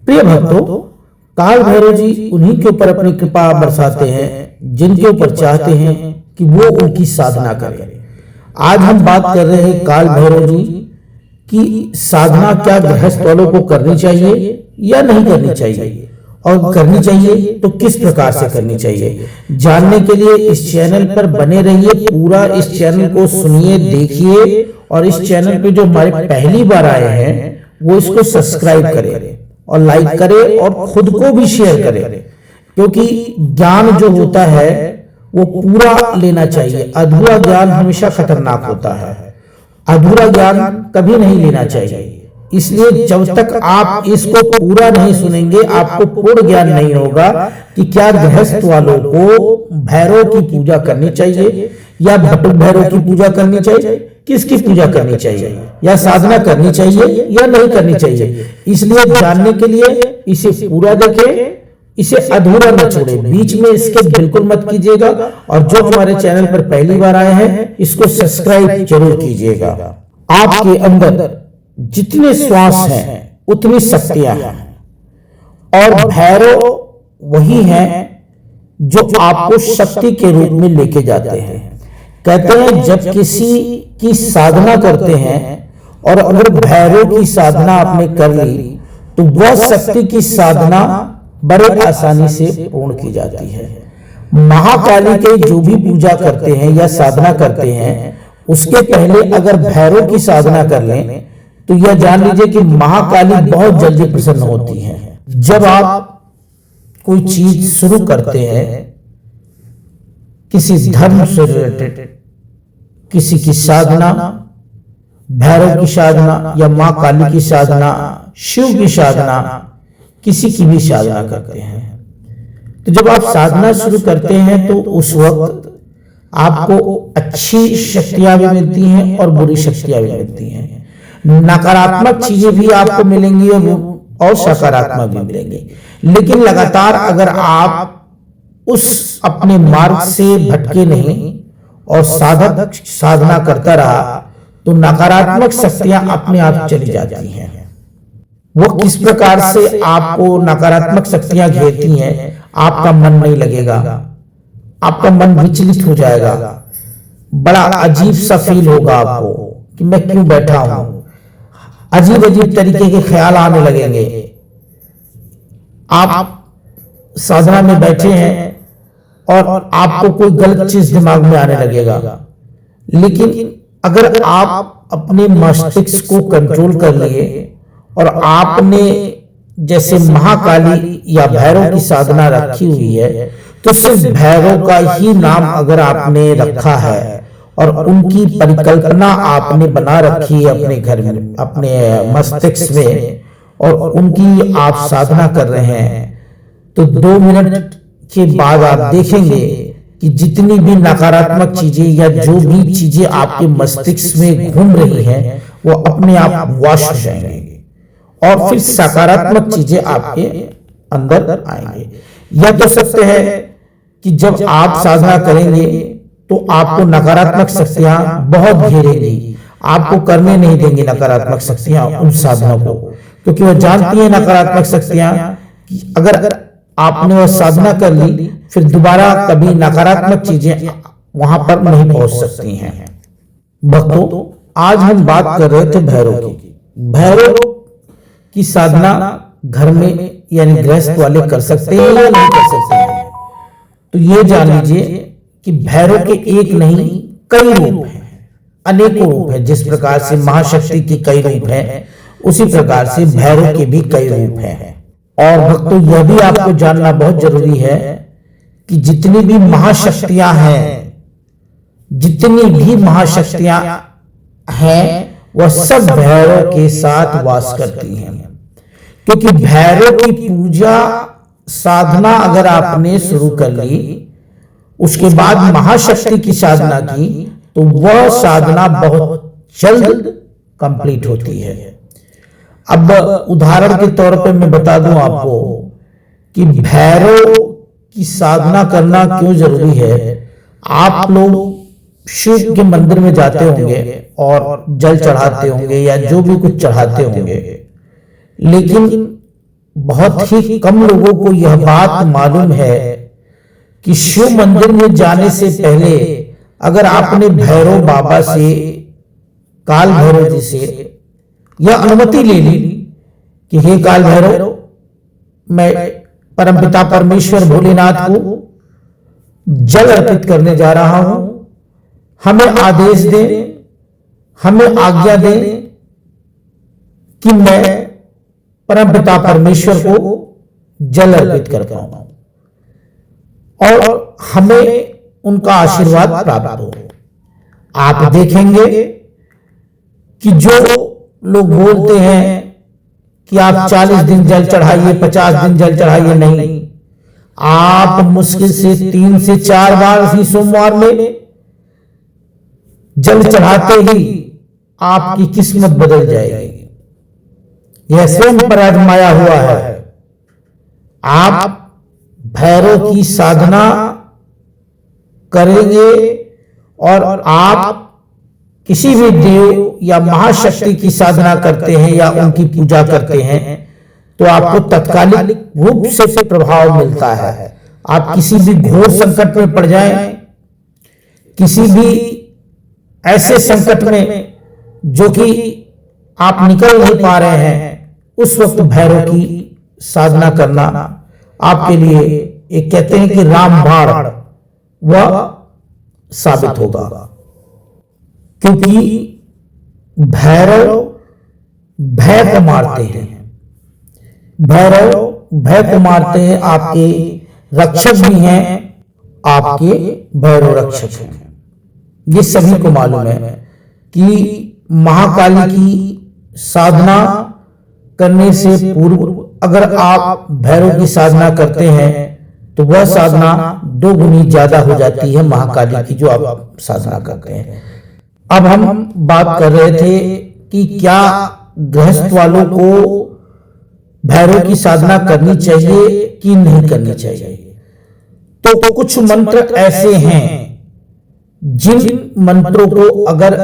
प्रिय भक्तों, काल भैरव जी उन्हीं के ऊपर अपनी कृपा बरसाते हैं जिनके ऊपर चाहते हैं कि वो उनकी साधना करें। आज हम बात कर रहे हैं काल भैरव जी की साधना क्या गृहस्थ वालों को करनी चाहिए या नहीं करनी चाहिए, और करनी चाहिए तो किस प्रकार से करनी चाहिए। जानने के लिए इस चैनल पर बने रहिए, पूरा इस चैनल को सुनिए, देखिए, और इस चैनल पे जो हमारे पहली बार आए हैं वो इसको सब्सक्राइब करें और लाइक करें और खुद को भी शेयर करें, क्योंकि ज्ञान जो होता है वो पूरा लेना चाहिए। अधूरा ज्ञान हमेशा खतरनाक होता है, अधूरा ज्ञान कभी नहीं लेना चाहिए। इसलिए जब तक आप इसको पूरा नहीं सुनेंगे आपको पूर्ण ज्ञान नहीं होगा कि क्या गृहस्थ वालों को भैरव की पूजा करनी चाहिए या बटुक भैरव की पूजा करनी चाहिए, किसकी पूजा करनी चाहिए, या साधना करनी चाहिए या नहीं करनी चाहिए। इसलिए जानने के लिए इसे पूरा देखें, इसे अधूरा न छोड़े, बीच में इसके बिल्कुल मत कीजिएगा। और जो हमारे चैनल पर पहली बार आए हैं इसको सब्सक्राइब जरूर कीजिएगा। आपके अंदर जितने श्वास हैं उतनी शक्तियां हैं, और भैरव वही हैं जो आपको शक्ति के रूप में लेके जाते हैं। कहते हैं जब किसी की साधना करते हैं और अगर भैरव की साधना आपने कर ली तो वह शक्ति की साधना बड़े आसानी से पूर्ण की जाती है। महाकाली के जो भी पूजा करते हैं या साधना करते हैं उसके पहले अगर भैरव की साधना कर लें तो यह जान लीजिए कि महाकाली बहुत जल्दी प्रसन्न होती हैं। जब आप कोई चीज शुरू करते हैं, किसी धर्म से रिलेटेड किसी की साधना, भैरव की साधना या मां काली की साधना, शिव की साधना, किसी की भी साधना करते हैं, तो जब आप साधना शुरू करते हैं तो उस वक्त आपको अच्छी शक्तियां भी मिलती हैं और बुरी शक्तियां भी मिलती हैं। नकारात्मक चीजें भी आपको मिलेंगी और सकारात्मक भी मिलेंगी। लेकिन लगातार अगर आप उस अपने मार्ग से भटके नहीं और साधक साधना करता रहा तो नकारात्मक शक्तियां अपने आप चली जाती हैं। वो किस प्रकार से आपको नकारात्मक शक्तियां घेरती हैं, आपका मन नहीं लगेगा, आपका मन विचलित हो जाएगा, बड़ा अजीब सा फील होगा आपको कि मैं क्यों बैठा हूं, अजीब अजीब तरीके के ख्याल आने लगेंगे। आप साधना में बैठे हैं और आपको कोई गलत चीज दिमाग में आने लगेगा, लेकिन अगर आप अपने मस्तिष्क को कंट्रोल कर लिए और आपने जैसे महाकाली या भैरव की साधना रखी हुई है तो सिर्फ भैरव का ही नाम अगर आपने रखा है और उनकी परिकल्पना आपने बना रखी है अपने घर में, अपने मस्तिष्क में, और उनकी आप साधना कर रहे हैं तो 2 मिनट के बाद आप देखेंगे कि जितनी भी नकारात्मक चीजें या जो भी चीजें आपके मस्तिष्क में घूम रही हैं वो अपने आप वाश हो जाएंगे और फिर सकारात्मक चीजें आपके अंदर आएंगे। या तो सकते हैं कि जब आप साधना करेंगे तो आपको नकारात्मक शक्तियां बहुत घेरेंगी, आपको करने नहीं देंगी नकारात्मक शक्तियां उन साधनों को, क्योंकि वो जानती हैं नकारात्मक शक्तियां कि अगर आपने वह साधना कर ली फिर दोबारा कभी नकारात्मक चीजें वहां पर नहीं पहुंच सकती हैं। भक्तों, आज हम बात कर रहे थे भैरव की। भैरव की साधना घर में यानी गृहस्थ वाले कर सकते हैं या नहीं कर सकते हैं, तो ये जान लीजिए कि भैरव के एक नहीं कई रूप हैं, अनेकों रूप हैं। जिस प्रकार से महाशक्ति के कई रूप हैं उसी प्रकार से भैरव के भी कई रूप हैं। और भक्तों, यह भी आपको जानना बहुत जरूरी है कि जितनी भी महाशक्तियां हैं, जितनी भी महाशक्तियां हैं वह सब भैरव के साथ वास करती हैं, क्योंकि भैरव की पूजा साधना अगर आपने शुरू कर ली उसके बाद महाशक्ति की साधना की तो वह साधना बहुत जल्द कंप्लीट होती है। अब उदाहरण के तौर पर मैं बता दूं आपको कि भैरव की साधना करना क्यों जरूरी है। आप लोग शिव के मंदिर में जाते होंगे और जल चढ़ाते होंगे या जो भी कुछ चढ़ाते होंगे, लेकिन बहुत ही कम लोगों को यह बात मालूम है कि शिव मंदिर में जाने से पहले अगर आपने भैरव बाबा से, काल भैरव जी से यह अनुमति ले ली कि हे काल भैरव, मैं परमपिता परमेश्वर भोलेनाथ को जल अर्पित करने जा रहा हूं, हमें आदेश दें, हमें आज्ञा दें कि मैं परमपिता परमेश्वर को जल अर्पित कर पाऊं और हमें उनका आशीर्वाद प्राप्त हो। आप देखेंगे कि जो लोग बोलते हैं कि आप 40 दिन जल चढ़ाइए, 50 दिन जल चढ़ाइए, नहीं, आप मुश्किल से 3 से 4 बार ही सोमवार में जल चढ़ाते ही आपकी किस्मत बदल जाएगी। यह स्वयं पर आजमाया हुआ है। आप भैरव की साधना करेंगे और आप किसी भी देव या महाशक्ति की साधना करते हैं या उनकी पूजा करते हैं तो आपको तत्कालिक रूप से प्रभाव मिलता है। आप किसी भी घोर संकट में पड़ जाएं, किसी भी ऐसे संकट में जो कि आप निकल नहीं पा रहे हैं, उस वक्त भैरव की साधना करना आपके लिए एक कहते हैं कि रामबाण वह साबित होगा, क्योंकि भैरव भय को मारते हैं। भैरव भय को मारते हैं, आपके रक्षक भी हैं, आपके भैरव रक्षक हैं। ये सभी को मालूम है कि महाकाली की साधना करने से पूर्व अगर आप भैरव की साधना करते हैं तो वह साधना 2 गुनी ज्यादा हो जाती है महाकाली की जो आप साधना करते हैं। अब हम बात कर रहे थे कि क्या गृहस्थ वालों को भैरव की साधना करनी चाहिए कि नहीं करनी चाहिए। तो कुछ मंत्र ऐसे हैं जिन मंत्रों को अगर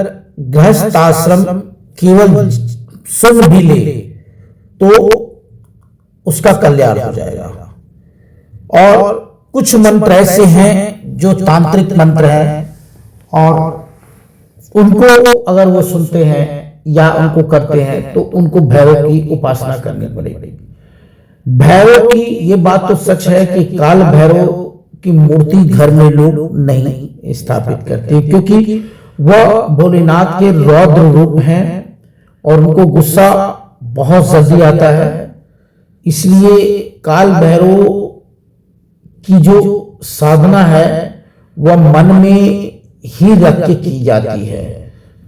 गृहस्थ आश्रम केवल सुन भी ले तो उसका कल्याण हो जाएगा, और कुछ मंत्र ऐसे हैं जो तांत्रिक मंत्र हैं और उनको अगर वो सुनते हैं या उनको करते हैं तो उनको भैरव की उपासना करनी पड़ेगी। भैरव की ये बात तो सच है कि काल भैरव की मूर्ति घर में लोग नहीं स्थापित करते, क्योंकि वह भोलेनाथ के रौद्र रूप हैं और उनको गुस्सा बहुत जल्दी आता है। इसलिए काल भैरव की जो साधना है वह मन में ही रख के की जाती है,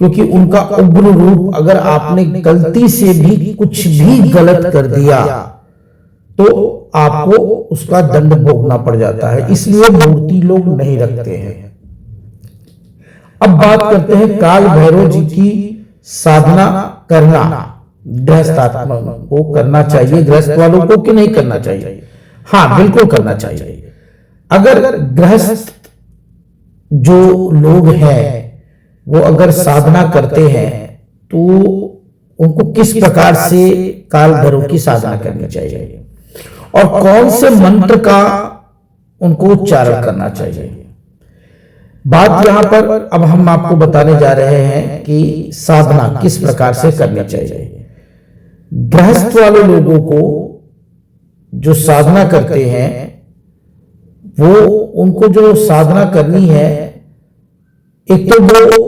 क्योंकि उनका उग्र रूप अगर आपने गलती से भी कुछ भी गलत कर दिया तो आपको उसका दंड भोगना पड़ जाता है। इसलिए मूर्ति लोग नहीं रखते हैं। अब बात करते हैं काल भैरव जी की साधना करना गृहस्थ आत्मा को करना चाहिए, गृहस्थ वालों को कि नहीं करना चाहिए। हाँ, बिल्कुल करना चाहिए। अगर गृहस्थ जो लोग हैं वो अगर साधना करते हैं तो उनको किस प्रकार से काल भैरव की साधना करनी चाहिए और कौन से मंत्र का उनको उच्चारण करना चाहिए। बात यहां पर अब हम आपको बताने जा रहे हैं कि साधना किस प्रकार से करनी चाहिए। गृहस्थ वाले लोगों को जो साधना करते हैं वो उनको जो साधना करनी है, एक तो वो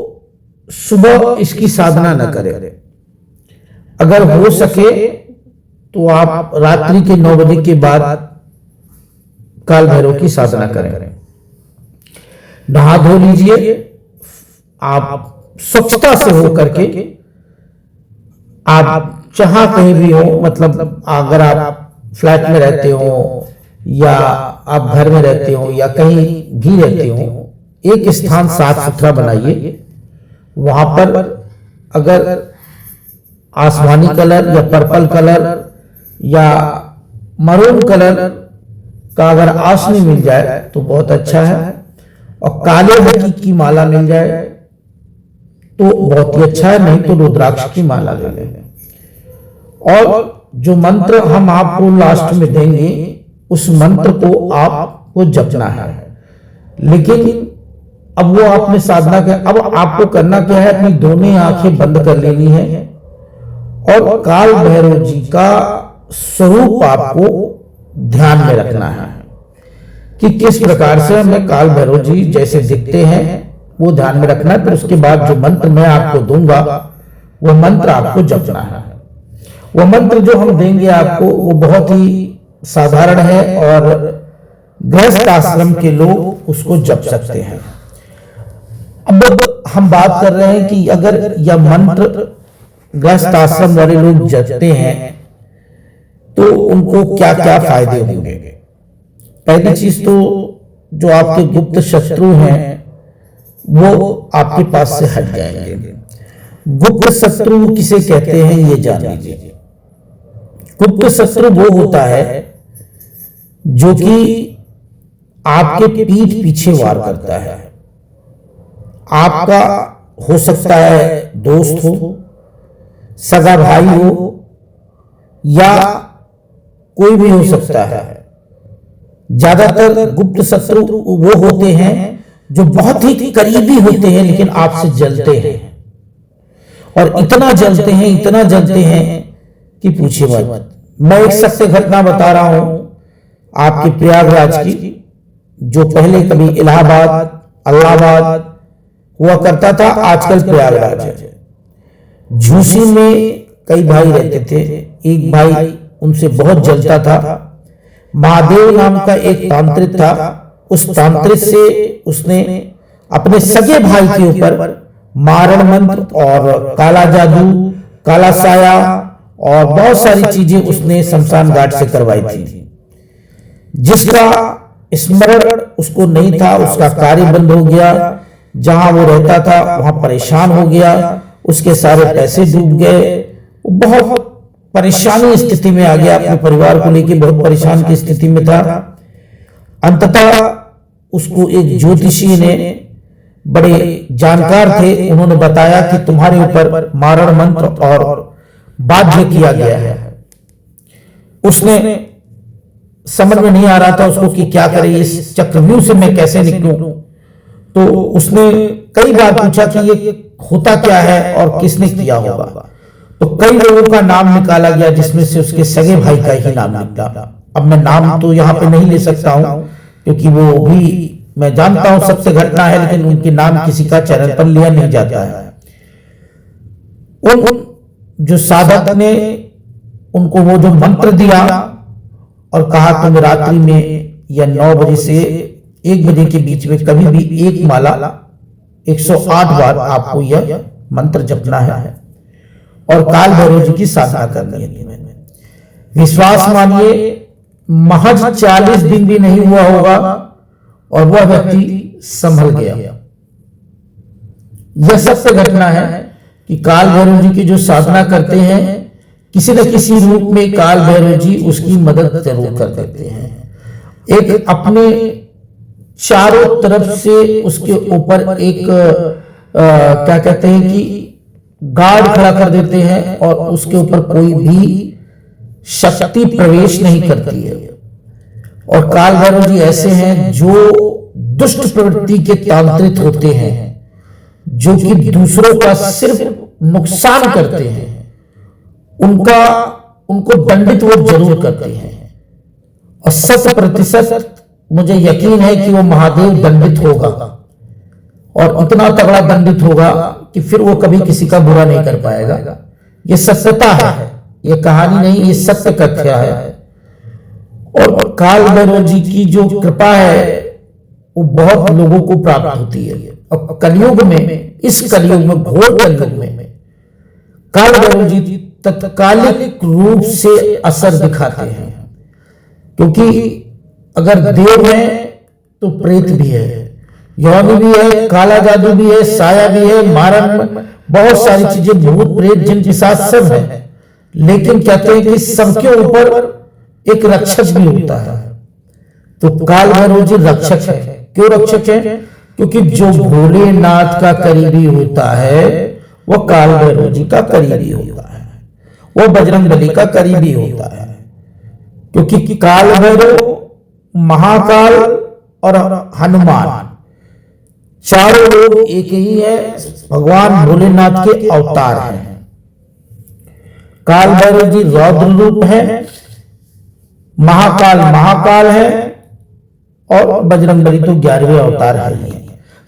सुबह इसकी साधना न करें, अगर हो सके तो आप रात्रि के 9 बजे के बाद काल भैरव की साधना करें। नहा धो लीजिए, आप स्वच्छता से हो करके, आप जहां कहीं भी हो, मतलब अगर आप फ्लैट में रहते हो या आप घर में रहते हो या कहीं भी रहते हो, एक स्थान साफ सुथरा बनाइए। वहां पर अगर आसमानी कलर या पर्पल कलर या मरून कलर का अगर आसनी मिल जाए तो बहुत अच्छा है, और काले हकी की माला मिल जाए तो बहुत ही अच्छा है, नहीं तो रुद्राक्ष की माला ले लें। और जो मंत्र हम आपको लास्ट में देंगे उस मंत्र को आपको जपना है। लेकिन अब वो आपने साधना किया, अब आपको करना क्या है, अपनी दोनों आंखें बंद कर लेनी है और काल भैरव जी का स्वरूप आपको ध्यान में रखना है कि किस प्रकार से हमें काल भैरव जी जैसे दिखते हैं वो ध्यान में रखना है। फिर उसके बाद जो मंत्र मैं आपको दूंगा वो मंत्र आपको जपना है। वो मंत्र जो हम देंगे आपको वो बहुत ही साधारण है और गृहस्थ आश्रम के लोग उसको जप सकते हैं। अब हम बात कर रहे हैं कि अगर यह मंत्र गृहस्थ आश्रम वाले लोग जपते हैं तो उनको क्या क्या फायदे होंगे। पहली चीज तो जो आपके गुप्त शत्रु हैं वो आपके पास से हट जाएंगे। गुप्त शत्रु किसे कहते हैं ये जान लीजिए। गुप्त शत्रु वो होता है जो कि आपके पीठ पीछे वार करता है। आपका हो सकता है दोस्त हो, सगा भाई हो या कोई भी हो सकता है। ज्यादातर गुप्त शत्रु वो होते हैं जो बहुत ही करीबी होते हैं लेकिन आपसे जलते हैं और इतना जलते हैं कि पूछिए मत। मैं एक सत्य घटना बता रहा हूं आपके प्रयागराज की, जो पहले कभी इलाहाबाद इलाहाबाद हुआ करता था, आजकल प्रयागराज है। झूसी में कई भाई रहते थे, एक भाई उनसे बहुत जलता था। महादेव नाम का एक तांत्रिक था, उस तांत्रिक से उसने अपने सगे भाई के ऊपर मारण मंत्र और काला जादू, काला साया और बहुत सारी चीजें उसने शमशान घाट से करवाई थी। जिसका स्मरण उसको नहीं था, उसका कार्य बंद हो गया। जहां वो रहता था वहां परेशान हो गया, उसके सारे पैसे डूब गए। वो बहुत परेशानी स्थिति में आ गया, अपने परिवार को लेकर बहुत परेशान की स्थिति में था। अंततः उसको एक ज्योतिषी ने, बड़े जानकार थे, उन्होंने बताया कि तुम्हारे ऊपर मारण मंत्र और बाध्य किया गया है। उसने समझ में नहीं आ रहा था उसको कि क्या करे, इस चक्रव्यूह से मैं कैसे निकलूं। तो उसने कई बार पूछा कि ये होता क्या है और किसने किया होगा। तो कई लोगों का नाम निकाला गया जिसमें से उसके सगे भाई का ही नाम निकला। अब मैं नाम तो यहाँ पे नहीं ले सकता हूं क्योंकि वो भी मैं जानता हूं सत्य घटना है, लेकिन उनके नाम किसी का चैनल पर लिया नहीं जाता है। उन जो साधक ने उनको वो जो मंत्र दिया और कहा तुम रात्रि में या 9 बजे से 1 बजे के बीच में कभी भी एक माला 108 बार आपको यह मंत्र जपना है और काल भैरव जी की साधना करनी है। विश्वास मानिए महज 40 दिन भी नहीं हुआ होगा और वह व्यक्ति संभल गया। यह सत्य घटना है कि काल भैरव जी की जो साधना करते हैं किसी न किसी रूप में काल भैरव जी उसकी मदद जरूर कर देते हैं। एक अपने चारों तरफ से उसके ऊपर एक क्या कहते हैं कि गार्ड खड़ा कर देते हैं और उसके ऊपर कोई भी शक्ति प्रवेश नहीं करती है। और काल भैरव जी ऐसे हैं जो दुष्ट प्रवृत्ति के तांत्रिक होते हैं, जो कि दूसरों का सिर्फ नुकसान करते हैं, उनको दंडित वो जरूर करते हैं। और 100% मुझे यकीन है कि वो महादेव दंडित होगा और इतना तगड़ा दंडित होगा कि फिर वो कभी किसी का बुरा नहीं कर पाएगा। ये सत्यता है, ये कहानी नहीं, ये सत्य कथ्य है। और काल भैरव जी की जो कृपा है वो बहुत लोगों को प्राप्त होती है। और कलयुग में, इस कलयुग में, घोर कलयुग में काल भैरव जी तत्कालिक रूप से असर दिखाते हैं। क्योंकि अगर देव है तो प्रेत भी है, योनि भी है, काला जादू भी है, साया भी है, मारण, बहुत सारी चीजें, भूत प्रेत जिन पिशाच सब है। लेकिन कहते हैं कि सबके ऊपर एक रक्षक भी होता है। तो काल भैरव जी रक्षक है। क्यों रक्षक है? क्योंकि जो भोलेनाथ का करीबी होता है वो काल भैरव जी का करीबी होता है। वो बजरंगबली का करीबी होता है, क्योंकि काल भैरव, महाकाल और हनुमान चारों लोग एक ही है, भगवान भोलेनाथ के अवतार हैं। काल भैरव जी रौद्र रूप है, महाकाल महाकाल है और बजरंगबली तो 11वें अवतार है।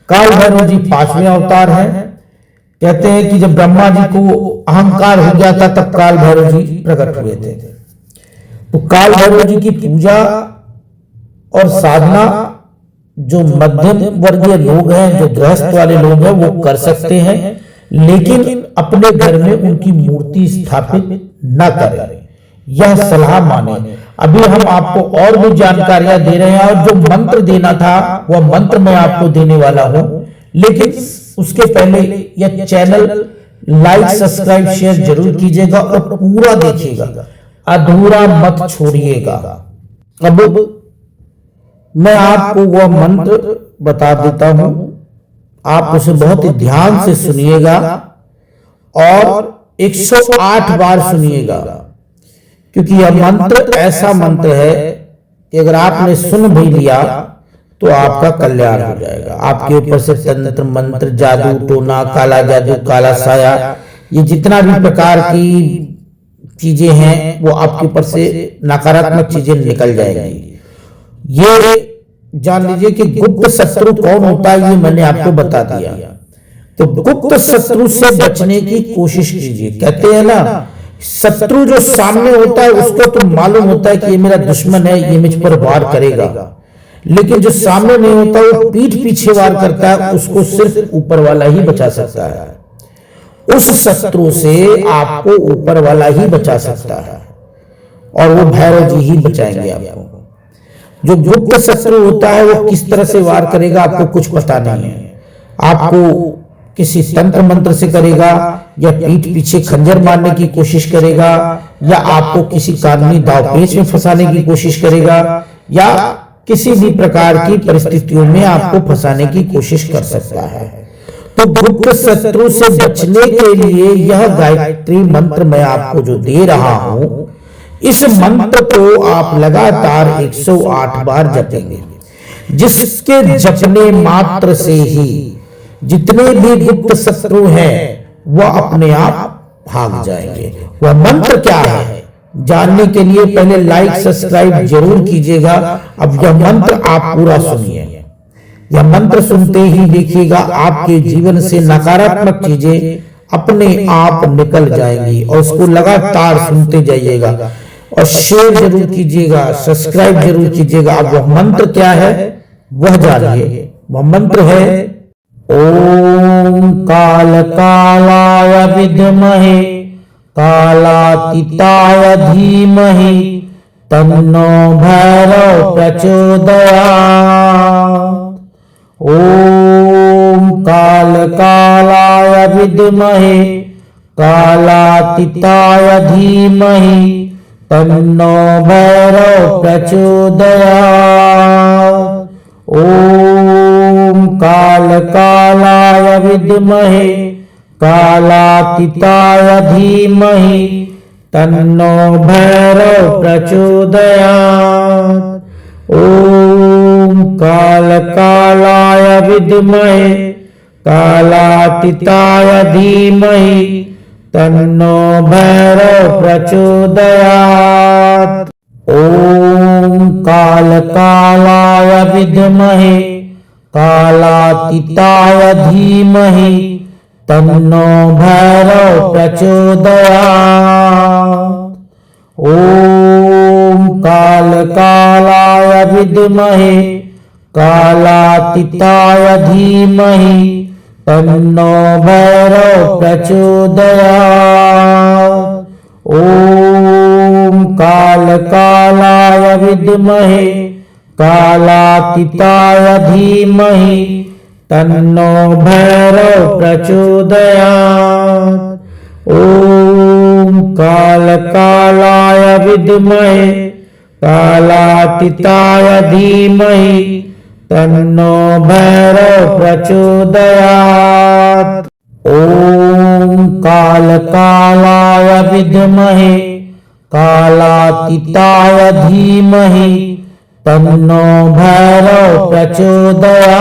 काल भैरव जी 5वें अवतार है। कहते हैं कि जब ब्रह्मा जी को अहंकार हो गया था तब काल भैरव जी प्रकट हुए थे। तो काल भैरव जी की पूजा और साधना जो मध्यम वर्गीय लोग हैं, जो गृहस्थ वाले लोग हैं, वो कर सकते हैं, लेकिन अपने घर में उनकी मूर्ति स्थापित न करें, यह सलाह माने। अभी हम आपको और भी जानकारियां दे रहे हैं, और जो मंत्र देना था वह मंत्र मैं आपको देने वाला हूं, लेकिन उसके पहले यह चैनल लाइक, सब्सक्राइब, शेयर जरूर कीजिएगा और पूरा देखिएगा, अधूरा मत छोड़िएगा। अब मैं आपको वह मंत्र बता देता हूं, आप उसे बहुत ही ध्यान से सुनिएगा और 108 बार सुनिएगा, क्योंकि यह मंत्र ऐसा मंत्र है कि अगर आपने सुन भी लिया तो आपका कल्याण हो जाएगा। आपके ऊपर से तंत्र मंत्र, जादू टोना, काला जादू, काला साया, ये जितना भी प्रकार की चीजें हैं वो आपके ऊपर से नकारात्मक चीजें निकल जाएंगी। ये जान लीजिए कि गुप्त शत्रु कौन होता है, ये मैंने आपको बता दिया। तो गुप्त शत्रु से बचने की कोशिश कीजिए। कहते हैं ना, शत्रु जो सामने होता है उसको तो मालूम होता है कि ये मेरा दुश्मन है, ये मुझ पर वार करेगा, लेकिन जो सामने नहीं होता वो पीठ पीछे वार करता है, उसको सिर्फ ऊपर वाला ही बचा सकता है। उस शत्रु से आपको ऊपर वाला ही बचा सकता है, और वो भैरव जी ही बचाएंगे आपको। जो गुप्त शत्रु होता है वो किस तरह से वार करेगा आपको कुछ पता नहीं है। आपको किसी तंत्र मंत्र से करेगा, या पीठ पीछे खंजर मारने की कोशिश करेगा, या आपको किसी कानूनी दांवपेच में फंसाने की कोशिश करेगा, या किसी भी प्रकार की परिस्थितियों में आपको फंसाने की कोशिश कर सकता है। तो गुप्त शत्रु से बचने के लिए यह गायत्री मंत्र मैं आपको जो दे रहा हूं, इस मंत्र को आप लगातार 108 बार जपेंगे, जिसके जपने मात्र से ही जितने भी गुप्त शत्रु हैं वह अपने आप भाग जाएंगे। वह मंत्र क्या है जानने के लिए पहले लाइक, सब्सक्राइब जरूर कीजिएगा। अब यह मंत्र आप पूरा सुनिए। यह मंत्र सुनते ही देखिएगा आपके जीवन से नकारात्मक चीजें अपने आप निकल जाएंगी, और उसको लगातार सुनते जाइएगा और शेयर जरूर कीजिएगा, सब्सक्राइब जरूर कीजिएगा। अब वह मंत्र क्या है वह जानिए। वह मंत्र है ओम काल कालाय विद्महे कालातीताय धीमहि तन्नो भैरव प्रचोदयात्। ओम काल कालाय विद्महे कालातीताय धीमहि तन्नो भैरव प्रचोदयात्। ओम काल कालाय विद्महे कालातीताय धीमहि तन्नो भैरव प्रचोदयात्। ओम काल कालाय विद्महे कालातीताय धीमहि तन्नो भैरव प्रचोदयात्। ओम काल कालाय विद्महे कालातीताय धीमहि तन्नो भैरव प्रचोदयात्। ओम काल कालाय विद्महे कालातीताय धीमहि तन्नो भैरव प्रचोदयात्। ओम काल कालाय विद्महे कालातीताय धीमहि तन्नो भैरव प्रचोदयात्। ओम काल कालाय विद्महे कालातीताय धीमहि तन्नो भैरव प्रचोदयात्। ओम कालकालाय विद्महे कालातीताय धीमहि तन्नो भैरव प्रचोदयात्।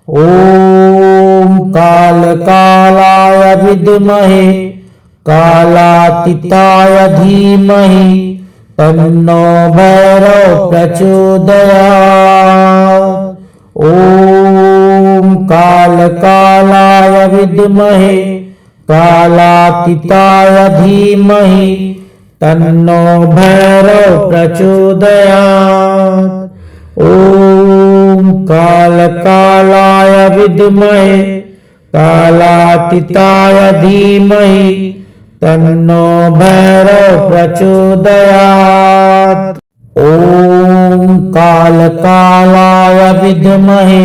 ॐ कालकालाय विद्महे कालातीताय धीमहि तन्नो भैरव प्रचोदयात्। ॐ कालकालाय विद्महे कालातीताय धीमहि तन्नो भैरव प्रचोदयात्। ॐ कालकालाय विद्महे कालातीताय धीमहि तन्नो भैरव प्रचोदयात्। ॐ कालकालाय विद्महे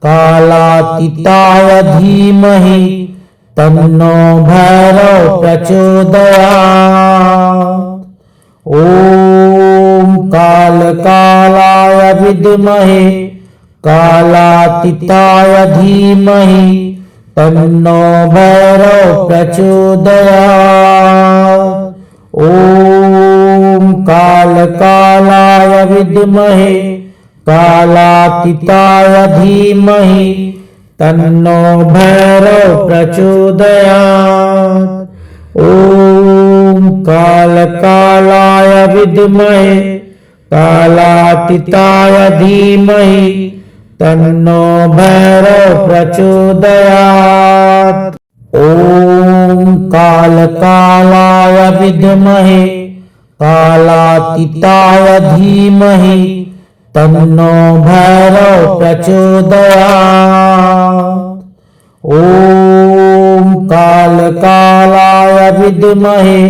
कालातीताय धीमहि तन्नो भैरव प्रचोदयात्। ॐ कालकालाय विद्महे कालातीताय धीमहि तन्नो भैरव प्रचोदयात्। ॐ कालकालाय विद्महे कालातीताय धीमहि तन्नो भैरव प्रचोदयात्। ॐ कालकालाय विद्महे कालातीताय धीमहि तन्नो भैरव प्रचोदयात्। ॐ कालकालाय विद्महे कालातीताय धीमहि तन्नो भैरव प्रचोदयात्। ॐ कालकालाय विद्महे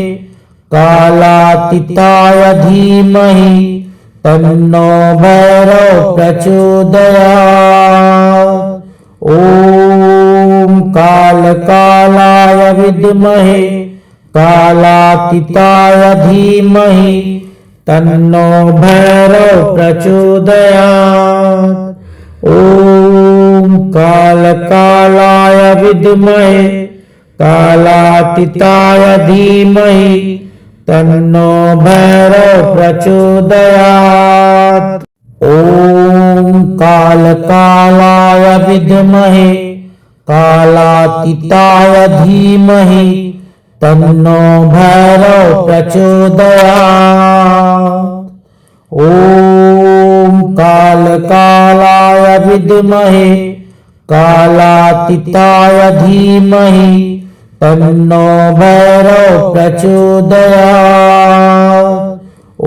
कालातीताय धीमहि तन्नो भैरव प्रचोदयात्। ॐ कालकालाय विद्महे कालातीताय धीमहि तन्नो भैरव प्रचोदयात्। ॐ कालकालाय विद्महे कालातीताय धीमहि तन्नो भैरव प्रचोदयात्। ॐ कालकालाय विद्महे कालातीताय धीमहि तन्नो भैरव प्रचोदयात्। ॐ कालकालाय विद्महे कालातीताय धीमहि तन्नो भैरव प्रचोदयात्।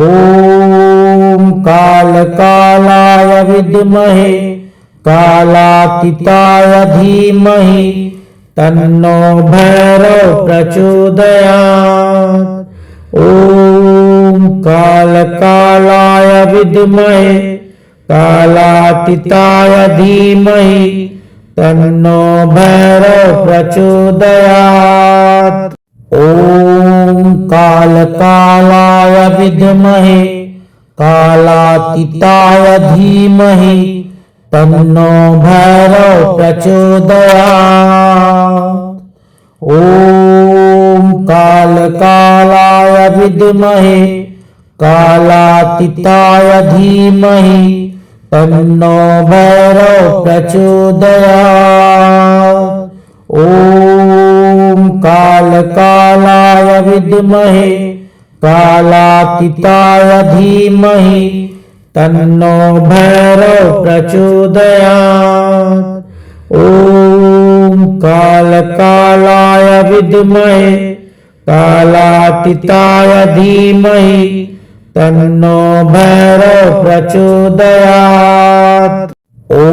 ॐ कालकालाय विद्महे कालातीताय धीमहि तन्नो भैरव प्रचोदयात्। ॐ कालकालाय विद्महे कालातीताय धीमहि तन्नो भैरव प्रचोदयात्। ॐ कालकालाय विद्महे कालातीताय धीमहि तन्नो भैरव प्रचोदयात्। ॐ कालकालाय विद्महे कालातीताय धीमहि तन्नो भैरव प्रचोदयात्। ॐ कालकालाय विद्महे कालातीताय धीमहि तन्नो भैरव प्रचोदयात्। ॐ कालकालाय विद्महे कालातीताय धीमहि तन्नो भैरव प्रचोदयात्। ॐ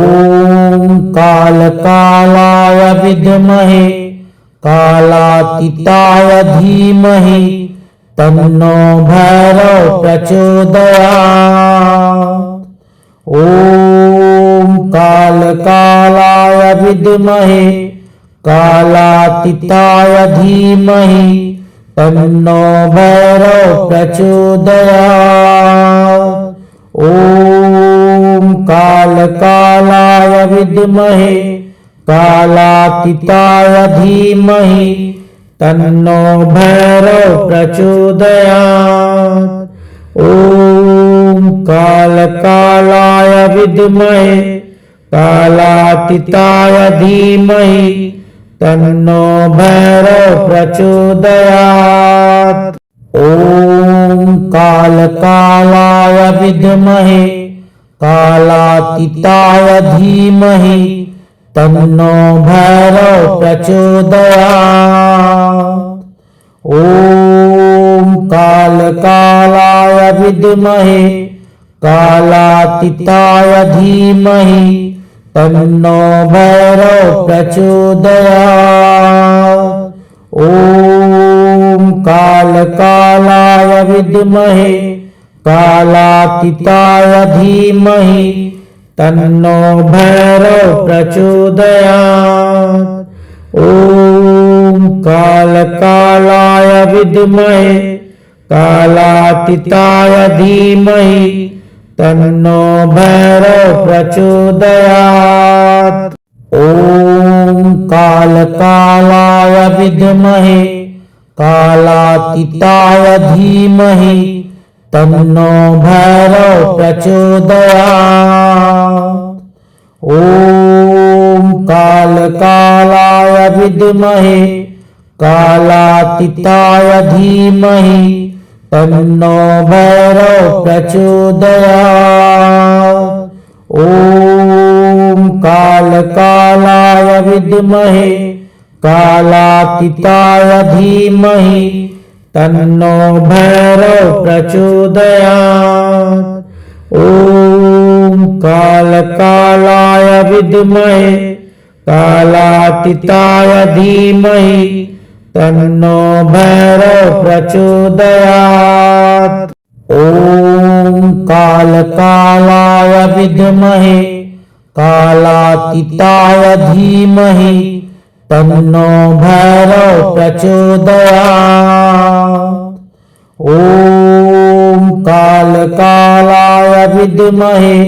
कालकालाय विद्महे कालातीताय धीमहि तन्नो भैरव प्रचोदयात्। ॐ कालकालाय विद्महे कालातीताय धीमहि तन्नो भैरव प्रचोदयात्। ॐ कालकालाय विद्महे कालातीताय धीमहि तन्नो भैरव प्रचोदयात्। ओम कालकालाय विद्महे कालातीताय धीमहि तन्नो भैरव प्रचोदयात्। ओम कालकालाय विद्महे कालातीताय धीमहि तन्नो भैरव प्रचोदयात्। ओम कालकालाय विद्महे कालातीताय धीमहि तन्नो भैरव प्रचोदयात्। ओम कालकालाय विद्महे कालातीताय धीमहि तन्नो भैरव प्रचोदयात्। ओम कालकालाय विद्महे कालातीताय धीमहि तन्नो भैरव प्रचोदयात्। ओम कालकालाय विद्महे कालातीताय धीमहि तन्नो भैरव प्रचोदयात्। ओम कालकालाय विद्महे कालातीताय धीमहि तन्नो भैरव प्रचोदयात्। ओम कालकालाय विद्महे कालातीताय धीमहि तन्नो भैरव प्रचोदयात्। ओम कालकालाय विद्महे कालातीताय धीमहि तन्नो भैरव प्रचोदयात्। ओम कालकालाय विद्महे कालातीताय धीमहि तन्नो भैरव प्रचोदयात्। ओम कालकालाय विद्महे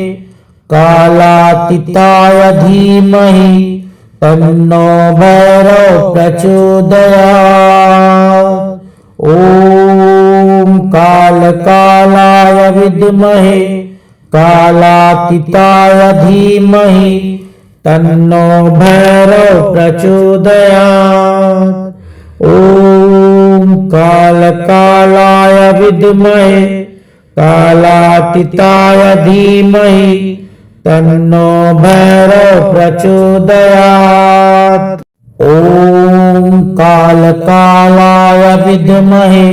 कालातीताय धीमहि तन्नो भैरव प्रचोदयात्। ओम कालकालाय विद्महे कालातीताय धीमहि तन्नो भैरव प्रचोदयात्। ओम कालकालाय विद्महे कालातीताय धीमहि तन्नो भैरव प्रचोदयात्। ओम कालकालाय विद्महे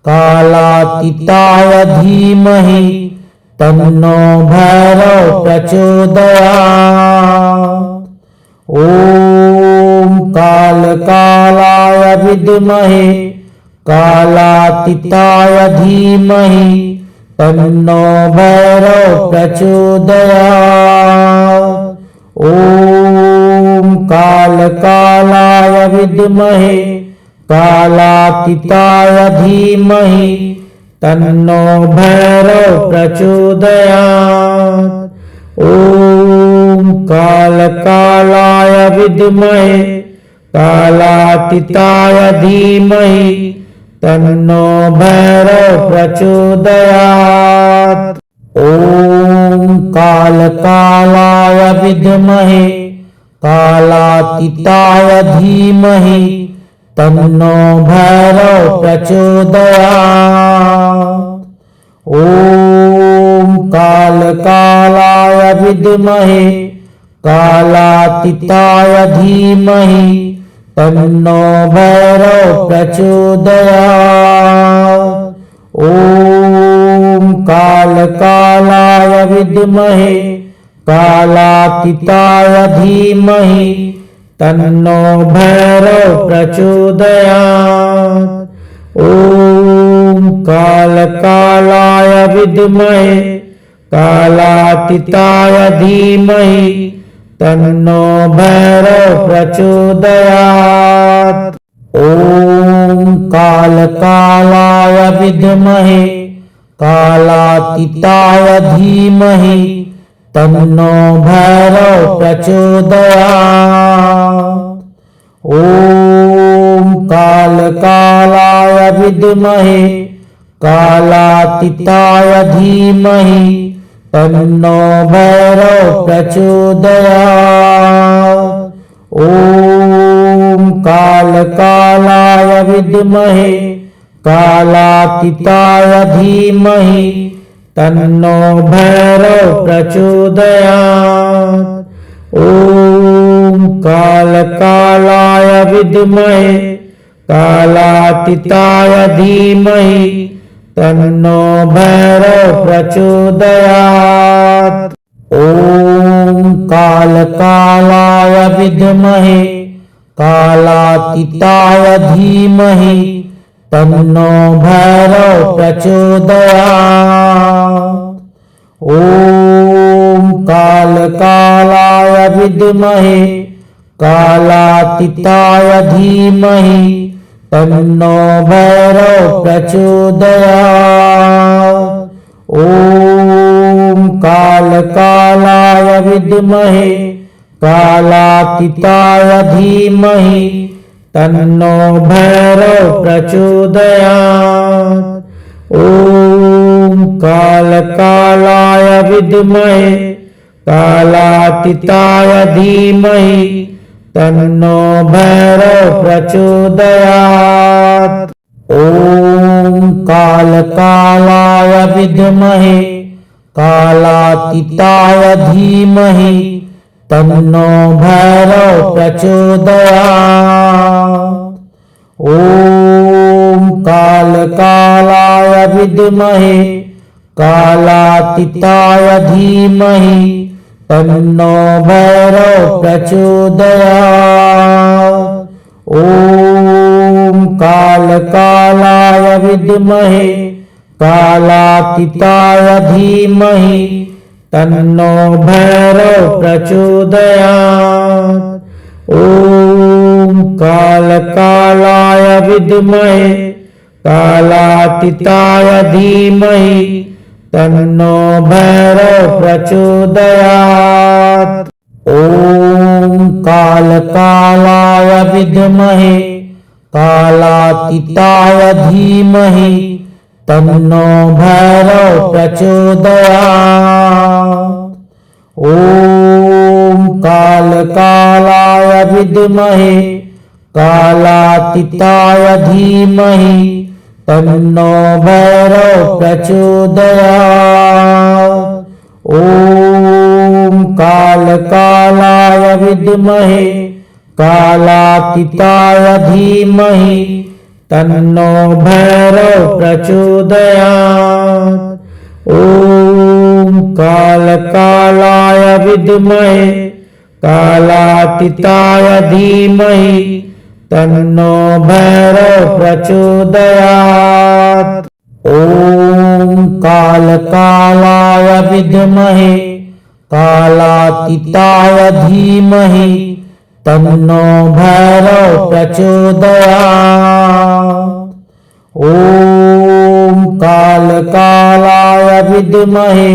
कालातीताय धीमहि तन्नो भैरव प्रचोदयात्। ओम कालकालाय विद्महे कालातीताय धीमहि तन्नो भैरव प्रचोदयात्। ओम कालकालाय विद्महे कालातीताय धीमहि तन्नो भैरव प्रचोदयात्। ओम कालकालाय विद्महे कालातीताय धीमहि तन्नो भैरव प्रचोदयात्। ओम कालकालाय विद्महे कालातीताय धीमहि तन्नो भैरव प्रचोदयात्। ओम कालकालाय विद्महे कालातीताय धीमहि तन्नो भैरव प्रचोदयात्। ओम कालकालाय विद्महे कालातीताय धीमहि तन्नो भैरव प्रचोदयात्। ओम कालकालाय विद्महे कालातीताय धीमहि तन्नो भैरव प्रचोदयात्। ओम कालकालाय विद्महे कालातीताय धीमहि तन्नो भैरव प्रचोदयात्। ओम कालकालाय विद्महे कालातीताय धीमहि तन्नो भैरव प्रचोदयात्। ओम कालकालाय विद्महे कालातीताय धीमहि तन्नो भैरव प्रचोदयात्। ओम कालकालाय विद्महे कालातीताय धीमहि तन्नो भैरव प्रचोदयात्। ओम कालकालाय विद्महे कालातीताय धीमहि तन्नो भैरव प्रचोदयात्। ओम कालकालाय विद्महे कालातीताय धीमहि तन्नो भैरव प्रचोदयात्। ओम कालकालाय विद्महे कालातीताय धीमहि तन्नो भैरव प्रचोदयात्। ओम कालकालाय विद्महे कालातीताय धीमहि तन्नो भैरव प्रचोदयात्। ओम कालकालाय विद्महे कालातीताय धीमहि तन्नो भैरव प्रचोदयात्। ओम कालकालाय विद्महे कालातीताय धीमहि तन्नो भैरव प्रचोदयात्। ओम कालकालाय विद्महे कालातीताय धीमहि तन्नो भैरव प्रचोदयात्। ओम कालकालाय विद्महे कालातीताय धीमहि तन्नो भैरव प्रचोदयात्। ओम कालकालाय विद्महे कालातीताय धीमहि तन्नो भैरव प्रचोदयात्। ओम कालकालाय विद्महे कालातीताय धीमहि तन्नो भैरव प्रचोदयात्। ओम कालकालाय विद्महे कालातीताय धीमहि तन्नो भैरव प्रचोदयात्। ओम कालकालाय विद्महे कालातीताय धीमहि तन्नो भैरव प्रचोदयात्। ओम कालकालाय विद्महे कालातीताय धीमहि तन्नो भैरव प्रचोदयात्। ओम कालकालाय विद्महे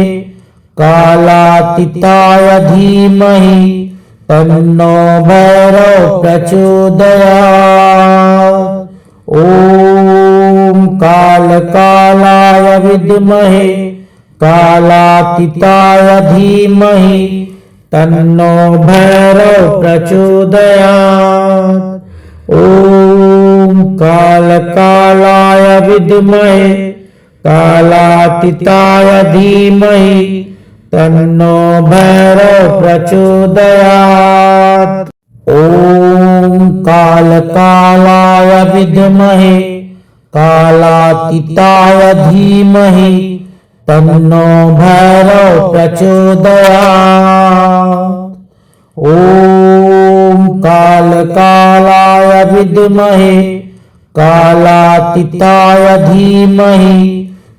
कालातीताय धीमहि तन्नो भैरव प्रचोदयात्। ओम कालकालाय विद्महे कालातीताय धीमहि तन्नो भैरव प्रचोदयात्। ओम कालकालाय विद्महे कालातीताय धीमहि तन्नो भैरव प्रचोदयात्। ओम कालकालाय विद्महे कालातीताय धीमहि तन्नो भैरव प्रचोदयात्। ओम कालकालाय विद्महे कालातीताय धीमहि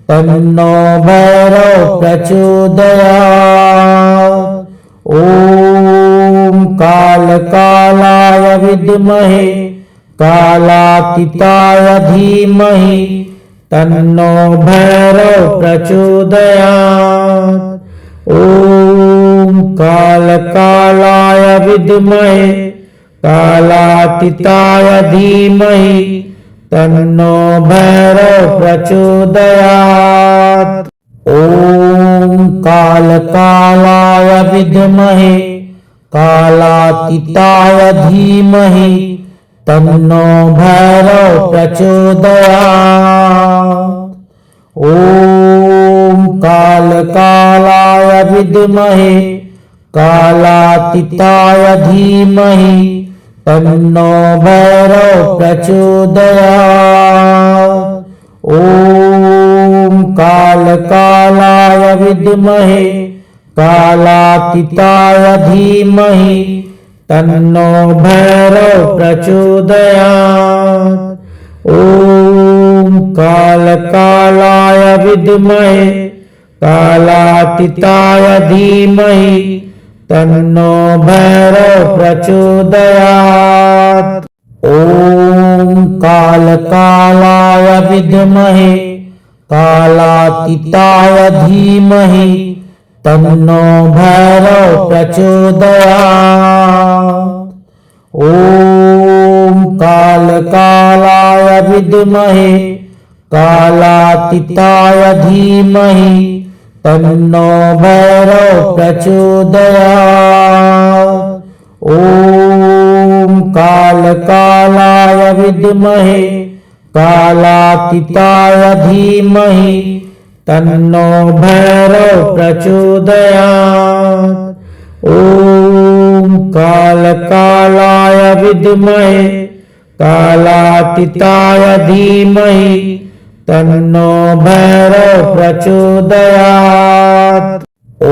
तन्नो भैरव प्रचोदयात्। ओम कालकालाय विद्महे कालातीताय धीमहि तन्नो भैरव प्रचोदयात्। ओम कालकालाय विद्महे कालातीताय धीमहि तन्नो भैरव प्रचोदयात्। ॐ कालकालाय विद्महे कालातीताय धीमहि तन्नो भैरव प्रचोदयात्। ॐ कालकालाय विद्महे कालातीताय धीमहि तन्नो भैरव प्रचोदयात्। ॐ कालकालाय विद्महे कालातीताय धीमहि तन्नो भैरव प्रचोदयात्। ॐ कालकालाय विद्महे कालातीताय धीमहि तन्नो भैरव प्रचोदयात्। ॐ कालकालाय विद्महे कालातीताय धीमहि तन्नो भैरव प्रचोदयात्। ॐ कालकालाय विद्महे कालातीताय धीमहि तन्नो भैरव प्रचोदयात्। ॐ कालकालाय विद्महे कालातीताय धीमहि तन्नो भैरव प्रचोदयात्। ॐ कालकालाय विद्महे कालातीताय धीमहि तन्नो भैरव प्रचोदयात्। ॐ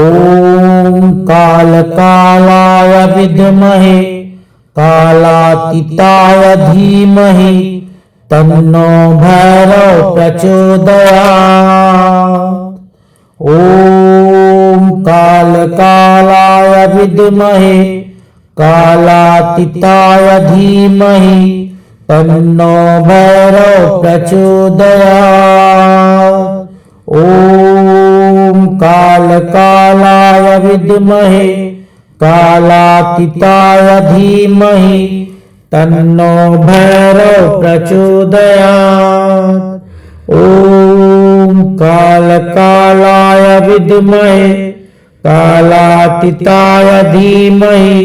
कालकालाय विद्महे कालातीताय धीमहि तन्नो भैरव प्रचोदयात्। ॐ कालकालाय विद्महे कालातीताय धीमहि तन्नो भैरव प्रचोदयात्। ॐ कालकालाय विद्महे कालातीताय धीमहि तन्नो भैरव प्रचोदयात्। ॐ कालकालाय विद्महे कालातीताय धीमहि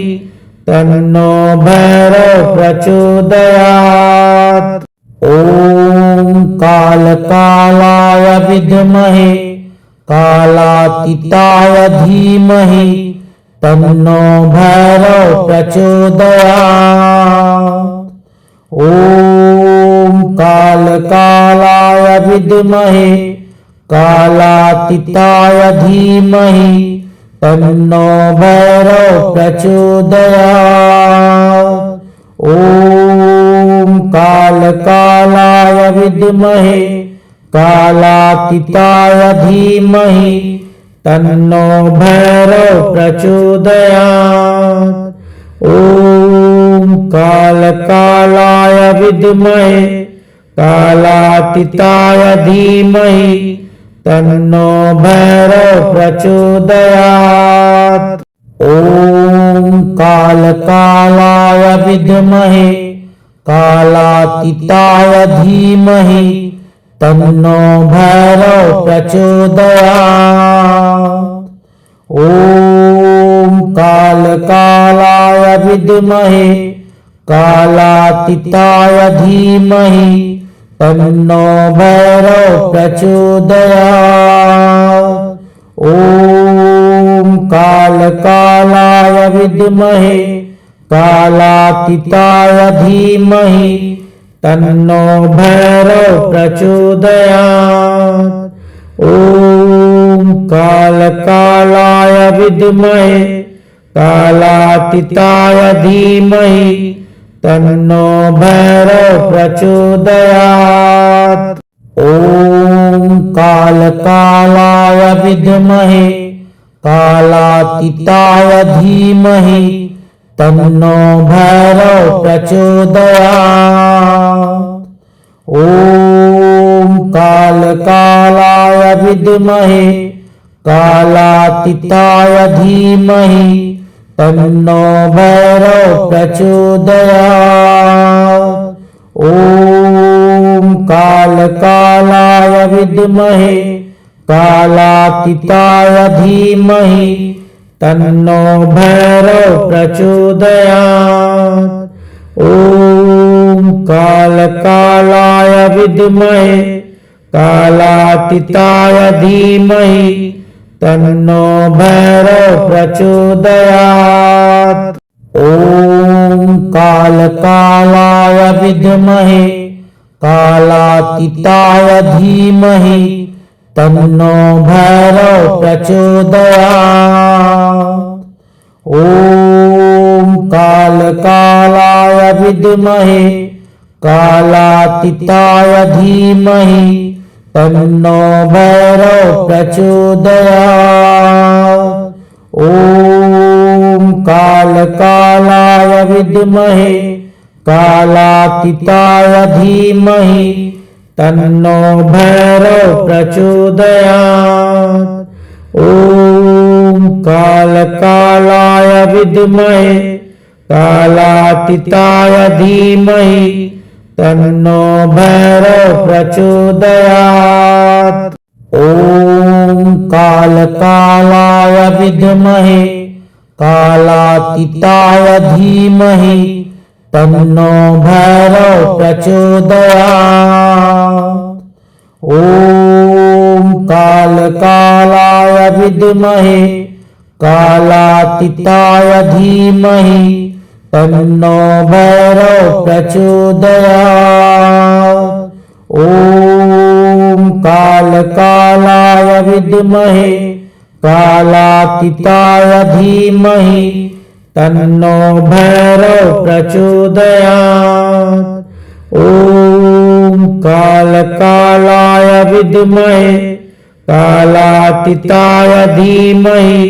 तन्नो भैरव प्रचोदयात्। ॐ कालकालाय विद्महे कालातीताय धीमहि तन्नो भैरव प्रचोदयात्। ॐ कालकालाय विद्महे कालातीताय धीमहि तन्नो भैरव प्रचोदयात्। ॐ कालकालाय विद्महे कालातीताय धीमहि तन्नो भैरव प्रचोदयात्। ॐ कालकालाय विद्महे कालातीताय धीमहि तन्नो भैरव प्रचोदयात्। ॐ कालकालाय विद्महे कालातीताय धीमहि तन्नो भैरव प्रचोदयात्। ॐ कालकालाय विद्महे कालातीताय धीमहि तन्नो भैरव प्रचोदयात्। ॐ कालकालाय विद्महे कालातीताय धीमहि तन्नो भैरव प्रचोदयात्। ॐ कालकालाय विद्महे कालातीताय धीमहि तन्नो भैरव प्रचोदयात्। ॐ कालकालाय विद्महे कालातीताय धीमहि तन्नो भैरव प्रचोदयात्। ॐ कालकालाय विद्महे कालातीताय धीमहि तन्नो भैरव प्रचोदयात्। ओम कालकालाय विद्महे कालातीताय धीमहि तन्नो भैरव प्रचोदयात्। ओम कालकालाय विद्महे कालातीताय धीमहि तन्नो भैरव प्रचोदयात्। ओम कालकालाय विद्महे कालातीताय धीमहि तन्नो भैरव प्रचोदयात्। ओम कालकालाय विद्महे कालातीताय धीमहि तन्नो भैरव प्रचोदयात्। ओम कालकालाय विद्महे कालातीताय धीमहि तन्नो भैरव प्रचोदयात्। ओम कालकालाय विद्महे कालातीताय धीमहि तन्नो भैरव प्रचोदयात्। ओम कालकालाय विद्महे कालातीताय धीमहि तन्नो भैरव प्रचोदयात्। ओम कालकालाय विद्महे कालातीताय धीमहि तन्नो भैरव प्रचोदयात्। ओम कालकालाय विद्महे कालातीताय धीमहि तन्नो भैरव प्रचोदयात्। ओम कालकालाय विद्महे कालातीताय धीमहि